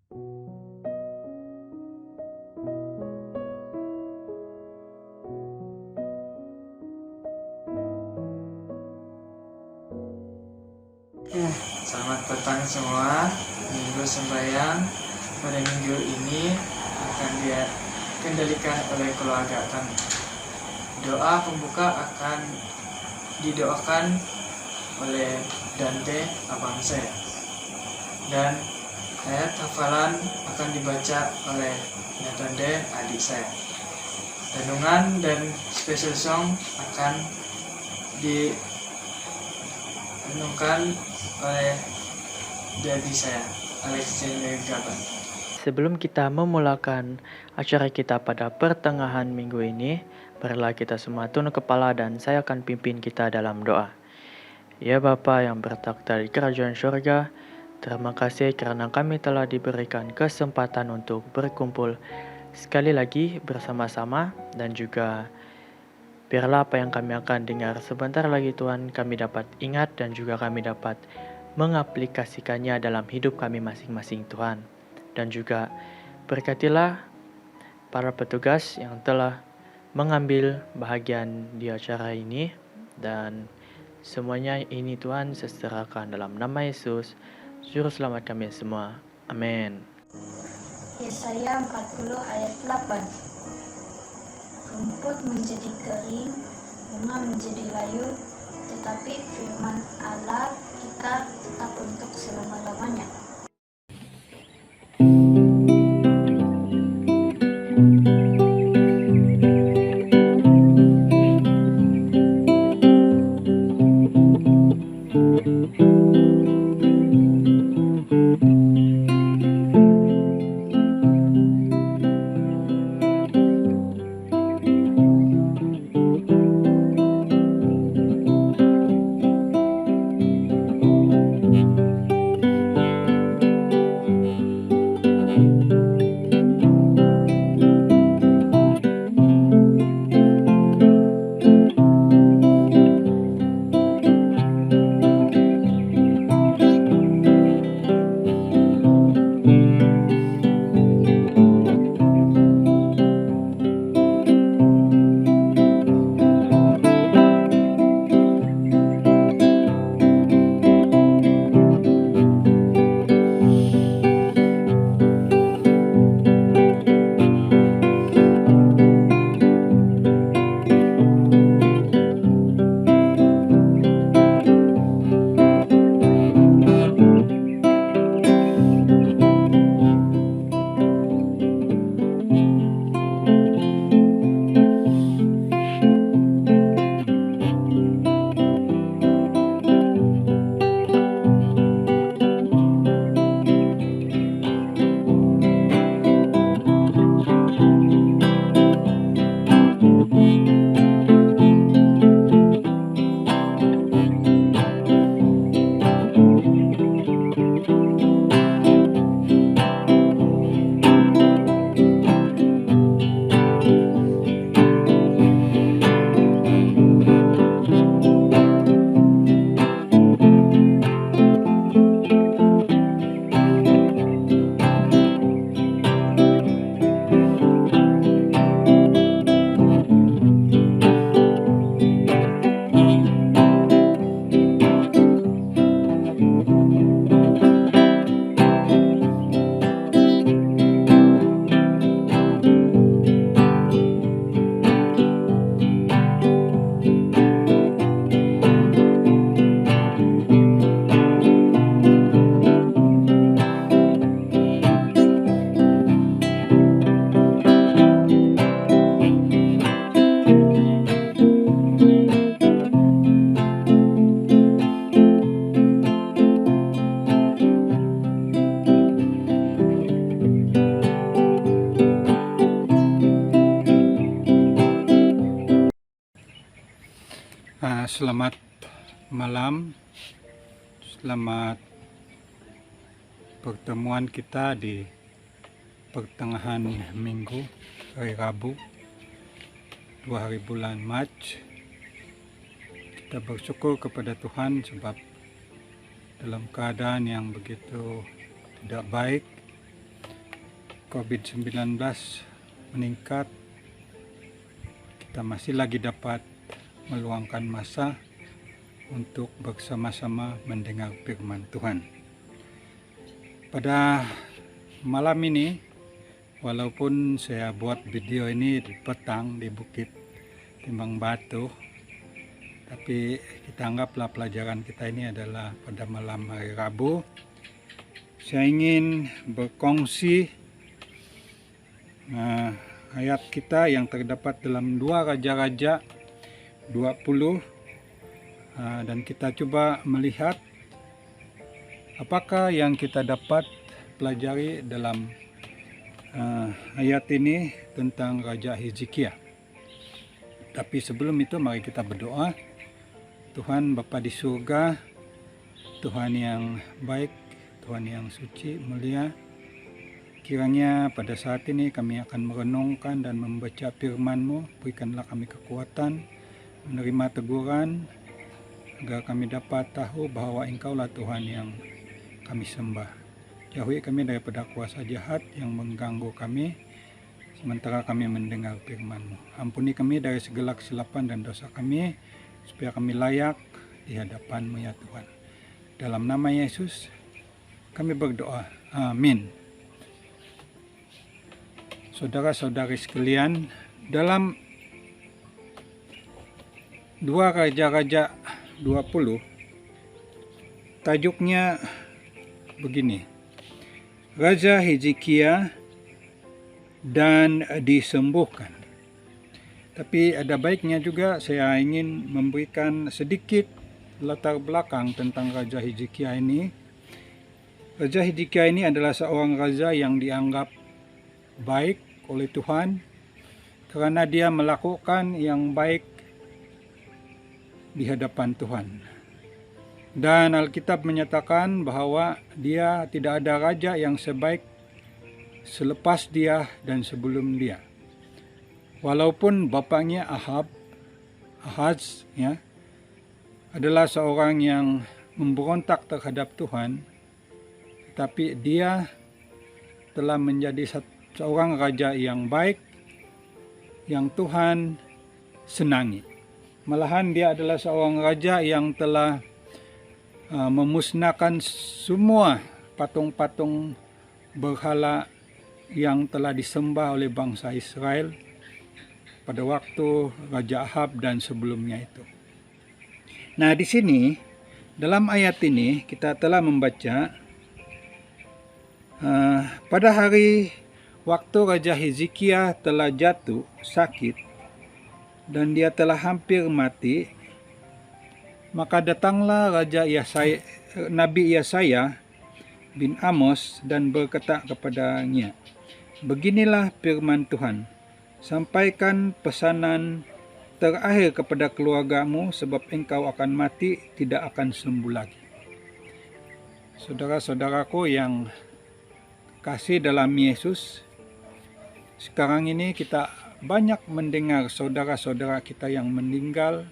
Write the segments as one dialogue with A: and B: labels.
A: Ya, selamat petang semua. Minggu sembahyang pada minggu ini akan dikendalikan oleh keluarga kami. Doa pembuka akan didoakan oleh Dante, abang saya. Dan ayat hafalan akan dibaca oleh Nathande, adik saya. Renungan dan special song akan direnungkan oleh Debbie saya, Alexander Gaban.
B: Sebelum kita memulakan acara kita pada pertengahan minggu ini, marilah kita semua tunduk kepala dan saya akan pimpin kita dalam doa. Ya Bapa yang bertakhta di kerajaan surga, terima kasih karena kami telah diberikan kesempatan untuk berkumpul sekali lagi bersama-sama, dan juga biarlah apa yang kami akan dengar sebentar lagi Tuhan kami dapat ingat dan juga kami dapat mengaplikasikannya dalam hidup kami masing-masing Tuhan. Dan juga berkatilah para petugas yang telah mengambil bahagian di acara ini, dan semuanya ini Tuhan saya serahkan dalam nama Yesus, Juru Selamat kami semua. Amin.
C: Yesaya 40 ayat 8. Rumput menjadi kering, bunga menjadi layu, tetapi firman Allah kita tetap untuk selama-lamanya.
D: Selamat malam, selamat pertemuan kita di pertengahan minggu, hari Rabu, 2 hari bulan Mac. Kita bersyukur kepada Tuhan sebab dalam keadaan yang begitu tidak baik, COVID-19 meningkat, kita masih lagi dapat meluangkan masa untuk bersama-sama mendengar firman Tuhan. Pada malam ini, walaupun saya buat video ini di petang di Bukit Timbang Batu, tapi kita anggaplah pelajaran kita ini adalah pada malam hari Rabu. Saya ingin berkongsi ayat kita yang terdapat dalam 2 Raja-Raja 20, dan kita coba melihat apakah yang kita dapat pelajari dalam ayat ini tentang Raja Hezekiah. Tapi sebelum itu mari kita berdoa. Tuhan Bapa di surga, Tuhan yang baik, Tuhan yang suci, mulia, kiranya pada saat ini kami akan merenungkan dan membaca firman-Mu. Berikanlah kami kekuatan menerima teguran, agar kami dapat tahu bahwa Engkaulah Tuhan yang kami sembah. Jauhi kami daripada kuasa jahat yang mengganggu kami sementara kami mendengar firman-Mu. Ampuni kami dari segala kesilapan dan dosa kami, supaya kami layak di hadapan-Mu ya Tuhan. Dalam nama Yesus kami berdoa. Amin. Saudara-saudari sekalian, dalam 2 Raja-Raja 20, tajuknya begini: Raja Hezekiah dan disembuhkan. Tapi ada baiknya juga saya ingin memberikan sedikit latar belakang tentang Raja Hezekiah ini. Raja Hezekiah ini adalah seorang raja yang dianggap baik oleh Tuhan karena dia melakukan yang baik di hadapan Tuhan. Dan Alkitab menyatakan bahwa dia tidak ada raja yang sebaik selepas dia dan sebelum dia. Walaupun bapaknya Ahaz adalah seorang yang memberontak terhadap Tuhan, tapi dia telah menjadi seorang raja yang baik, yang Tuhan senangi. Malahan dia adalah seorang raja yang telah memusnahkan semua patung-patung berhala yang telah disembah oleh bangsa Israel pada waktu Raja Ahab dan sebelumnya itu. Nah, di sini dalam ayat ini kita telah membaca pada hari waktu Raja Hezekiah telah jatuh sakit dan dia telah hampir mati, maka datanglah Nabi Yesaya bin Amos dan berkata kepadanya, beginilah firman Tuhan, sampaikan pesanan terakhir kepada keluargamu, sebab engkau akan mati, tidak akan sembuh lagi. Saudara-saudaraku yang kasih dalam Yesus, sekarang ini kita banyak mendengar saudara-saudara kita yang meninggal,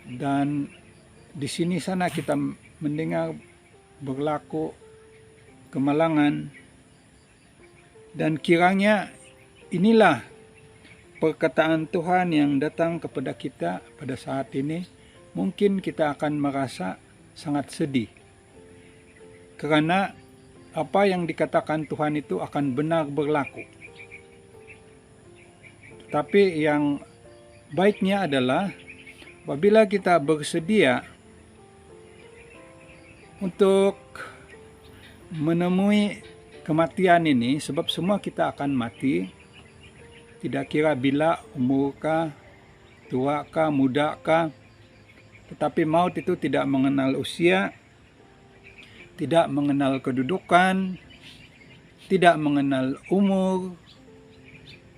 D: dan di sini sana kita mendengar berlaku kemalangan, dan kiranya inilah perkataan Tuhan yang datang kepada kita pada saat ini. Mungkin kita akan merasa sangat sedih karena apa yang dikatakan Tuhan itu akan benar berlaku. Tapi yang baiknya adalah apabila kita bersedia untuk menemui kematian ini, sebab semua kita akan mati, tidak kira bila, umurkah, tuakah, mudakah, tetapi maut itu tidak mengenal usia, tidak mengenal kedudukan, tidak mengenal umur,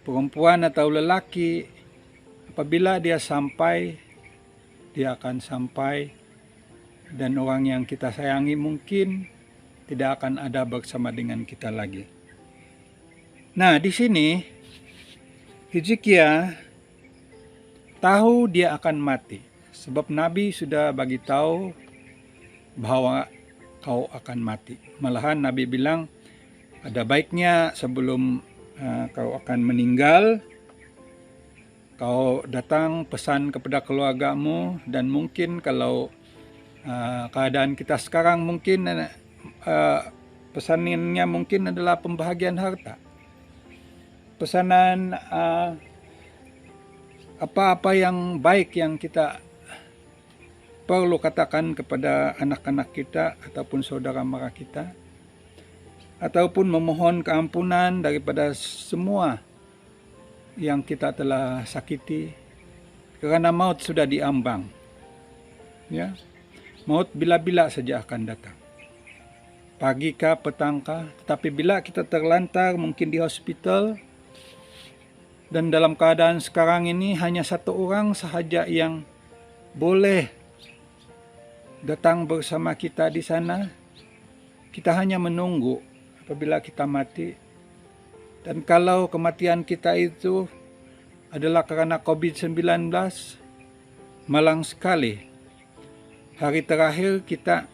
D: perempuan atau lelaki. Apabila dia sampai, dia akan sampai, dan orang yang kita sayangi mungkin tidak akan ada bersama dengan kita lagi. Nah, di sini Hezekiah tahu dia akan mati, sebab Nabi sudah bagi tahu bahwa kau akan mati. Malahan Nabi bilang, Ada baiknya sebelum kau akan meninggal, kau datang pesan kepada keluargamu, dan mungkin kalau keadaan kita sekarang mungkin pesanannya mungkin adalah pembahagian harta. Pesanan apa-apa yang baik yang kita perlu katakan kepada anak-anak kita ataupun saudara mara kita, ataupun memohon keampunan daripada semua yang kita telah sakiti, karena maut sudah diambang. Ya, maut bila-bila saja akan datang. Pagi kah, petang kah, tetapi bila kita terlantar mungkin di hospital, dan dalam keadaan sekarang ini hanya satu orang sahaja yang boleh datang bersama kita di sana. Kita hanya menunggu apabila kita mati. Dan kalau kematian kita itu adalah karena COVID-19, malang sekali. Hari terakhir kita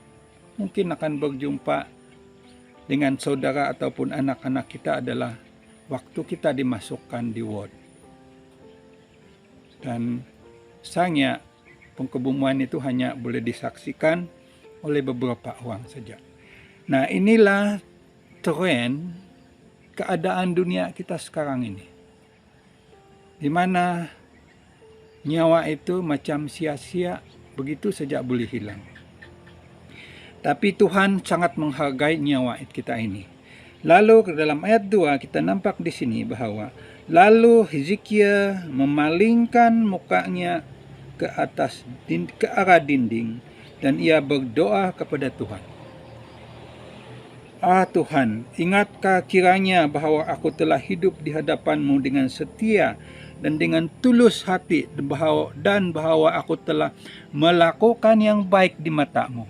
D: mungkin akan berjumpa dengan saudara ataupun anak-anak kita adalah waktu kita dimasukkan di ward. Dan sayangnya pengkebumian itu hanya boleh disaksikan oleh beberapa orang saja. Nah, inilah tren keadaan dunia kita sekarang ini, di mana nyawa itu macam sia-sia, begitu saja boleh hilang. Tapi Tuhan sangat menghargai nyawa kita ini. Lalu dalam ayat 2 kita nampak di sini bahwa lalu Hezekia memalingkan mukanya ke arah dinding, dan ia berdoa kepada Tuhan. Tuhan, ingatkah kiranya bahwa aku telah hidup di hadapan-Mu dengan setia dan dengan tulus hati, dan bahwa aku telah melakukan yang baik di mata-Mu.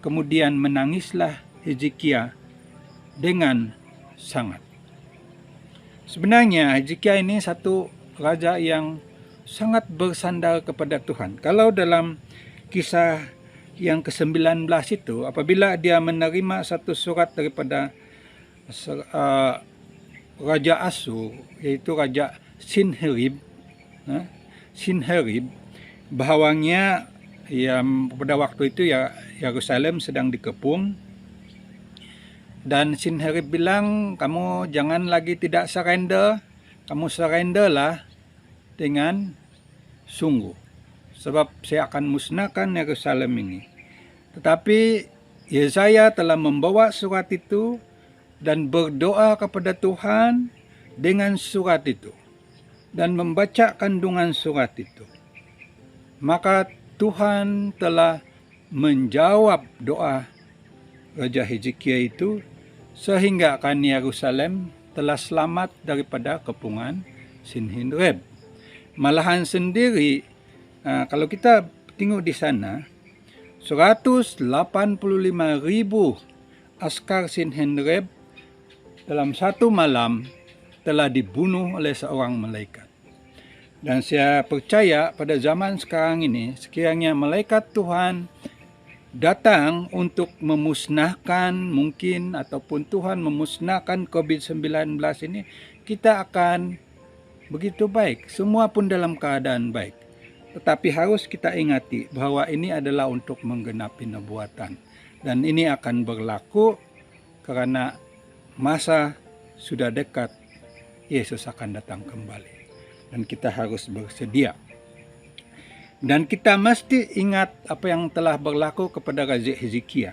D: Kemudian menangislah Hezekia dengan sangat. Sebenarnya Hezekia ini satu raja yang sangat bersandar kepada Tuhan. Kalau dalam kisah yang ke-19 itu, apabila dia menerima satu surat daripada Raja Asyur, yaitu Raja Sinherib, bahwanya pada waktu itu Yerusalem sedang dikepung, dan Sinherib bilang, kamu jangan lagi tidak surrender, kamu surrenderlah dengan sungguh, sebab saya akan musnahkan Yerusalem ini. Tetapi Yesaya telah membawa surat itu dan berdoa kepada Tuhan dengan surat itu, dan membaca kandungan surat itu. Maka Tuhan telah menjawab doa Raja Hezekia itu, sehingga akan Yerusalem telah selamat daripada kepungan Sinherib. Malahan sendiri, kalau kita tengok di sana, 185,000 askar Sinherib dalam satu malam telah dibunuh oleh seorang malaikat. Dan saya percaya pada zaman sekarang ini, sekiranya malaikat Tuhan datang untuk memusnahkan mungkin, ataupun Tuhan memusnahkan COVID-19 ini, kita akan begitu baik, semua pun dalam keadaan baik. Tetapi harus kita ingati bahwa ini adalah untuk menggenapi nubuatan, dan ini akan berlaku karena masa sudah dekat, Yesus akan datang kembali, dan kita harus bersedia. Dan kita mesti ingat apa yang telah berlaku kepada Raja Hezekia.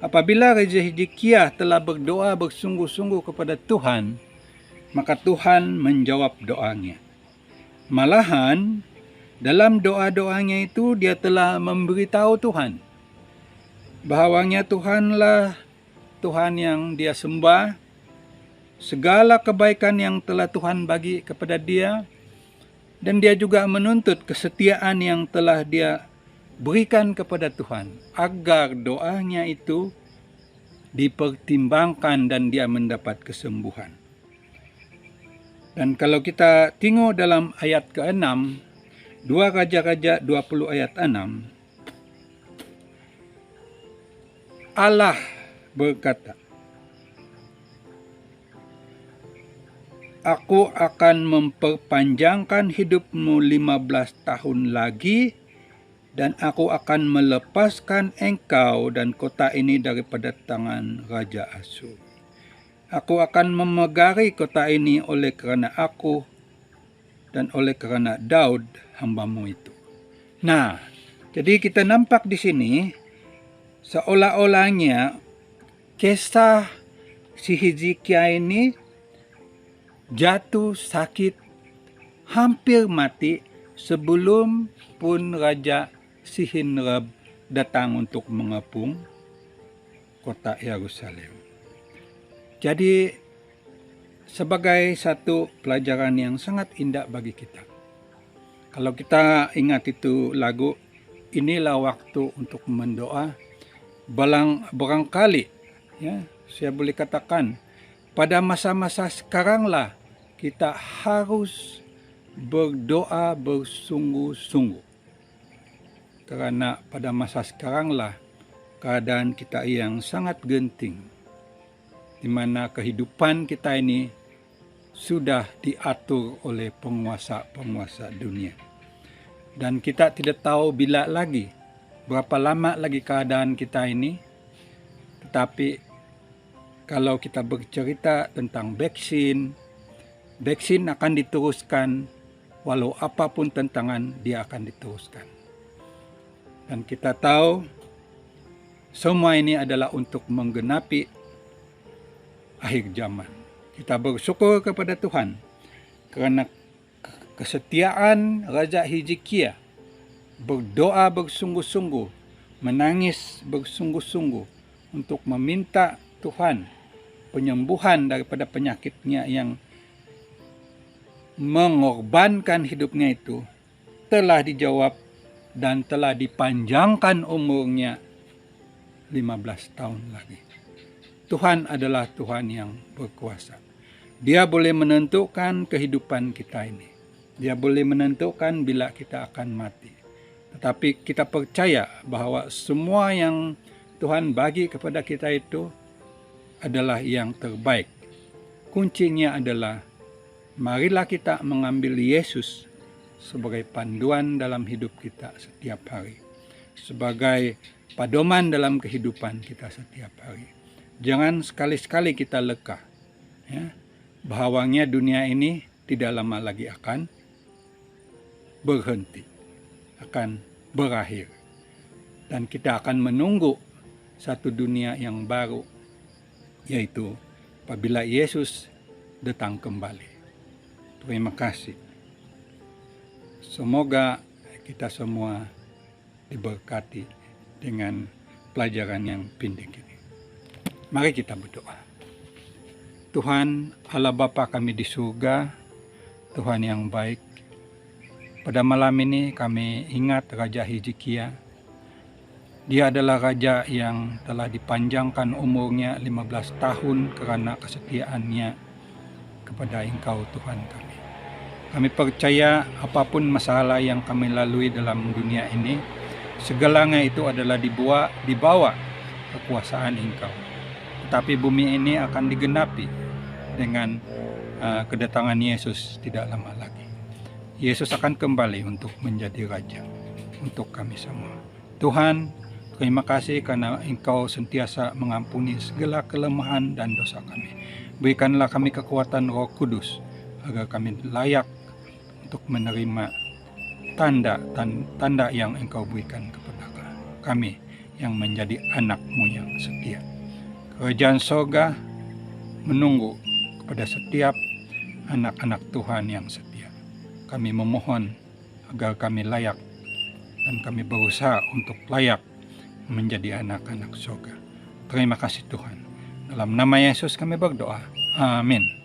D: Apabila Raja Hezekia telah berdoa bersungguh-sungguh kepada Tuhan, maka Tuhan menjawab doanya. Malahan dalam doa-doanya itu dia telah memberitahu Tuhan bahwanya Tuhanlah Tuhan yang dia sembah, segala kebaikan yang telah Tuhan bagi kepada dia, dan dia juga menuntut kesetiaan yang telah dia berikan kepada Tuhan, agar doanya itu dipertimbangkan dan dia mendapat kesembuhan. Dan kalau kita tengok dalam ayat ke-6, 2 Raja-Raja 20 ayat 6, Allah berkata, aku akan memperpanjangkan hidupmu 15 tahun lagi, dan aku akan melepaskan engkau dan kota ini daripada tangan Raja Asyur. Aku akan memegari kota ini oleh kerana aku dan oleh kerana Daud hambamu itu. Nah, jadi kita nampak di sini seolah-olahnya kisah si Hizkia ini jatuh sakit, hampir mati sebelum pun Raja Sihinrab datang untuk mengepung kota Yerusalem. Jadi sebagai satu pelajaran yang sangat indah bagi kita. Kalau kita ingat itu lagu, inilah waktu untuk mendoa. Barangkali, ya, saya boleh katakan, pada masa-masa sekaranglah kita harus berdoa bersungguh-sungguh. Karena pada masa sekaranglah keadaan kita yang sangat genting, di mana kehidupan kita ini sudah diatur oleh penguasa-penguasa dunia. Dan kita tidak tahu bila lagi, berapa lama lagi keadaan kita ini. Tetapi kalau kita bercerita tentang vaksin akan diteruskan, walau apapun tantangan dia akan diteruskan. Dan kita tahu semua ini adalah untuk menggenapi akhir zaman. Kita bersyukur kepada Tuhan kerana kesetiaan Raja Hizkia berdoa bersungguh-sungguh, menangis bersungguh-sungguh untuk meminta Tuhan penyembuhan daripada penyakitnya yang mengorbankan hidupnya itu, telah dijawab dan telah dipanjangkan umurnya 15 tahun lagi. Tuhan adalah Tuhan yang berkuasa. Dia boleh menentukan kehidupan kita ini. Dia boleh menentukan bila kita akan mati. Tetapi kita percaya bahwa semua yang Tuhan bagi kepada kita itu adalah yang terbaik. Kuncinya adalah marilah kita mengambil Yesus sebagai panduan dalam hidup kita setiap hari, sebagai pedoman dalam kehidupan kita setiap hari. Jangan sekali-sekali kita lekah, ya, bahwanya dunia ini tidak lama lagi akan berhenti, akan berakhir, dan kita akan menunggu satu dunia yang baru, yaitu apabila Yesus datang kembali. Terima kasih. Semoga kita semua diberkati dengan pelajaran yang pendek ini. Mari kita berdoa. Tuhan Allah Bapa kami di surga, Tuhan yang baik, pada malam ini kami ingat Raja Hizkia. Dia adalah raja yang telah dipanjangkan umurnya 15 tahun karena kesetiaannya kepada Engkau Tuhan kami. Kami percaya apapun masalah yang kami lalui dalam dunia ini, segalanya itu adalah di bawah kekuasaan Engkau. Tetapi bumi ini akan digenapi dengan kedatangan Yesus tidak lama lagi. Yesus akan kembali untuk menjadi Raja untuk kami semua. Tuhan, terima kasih karena Engkau sentiasa mengampuni segala kelemahan dan dosa kami. Berikanlah kami kekuatan Roh Kudus agar kami layak untuk menerima tanda yang Engkau berikan kepada kami yang menjadi anak-Mu yang setia. Kerajaan sorga menunggu kepada setiap anak-anak Tuhan yang setia. Kami memohon agar kami layak dan kami berusaha untuk layak menjadi anak-anak sorga. Terima kasih Tuhan. Dalam nama Yesus kami berdoa. Amin.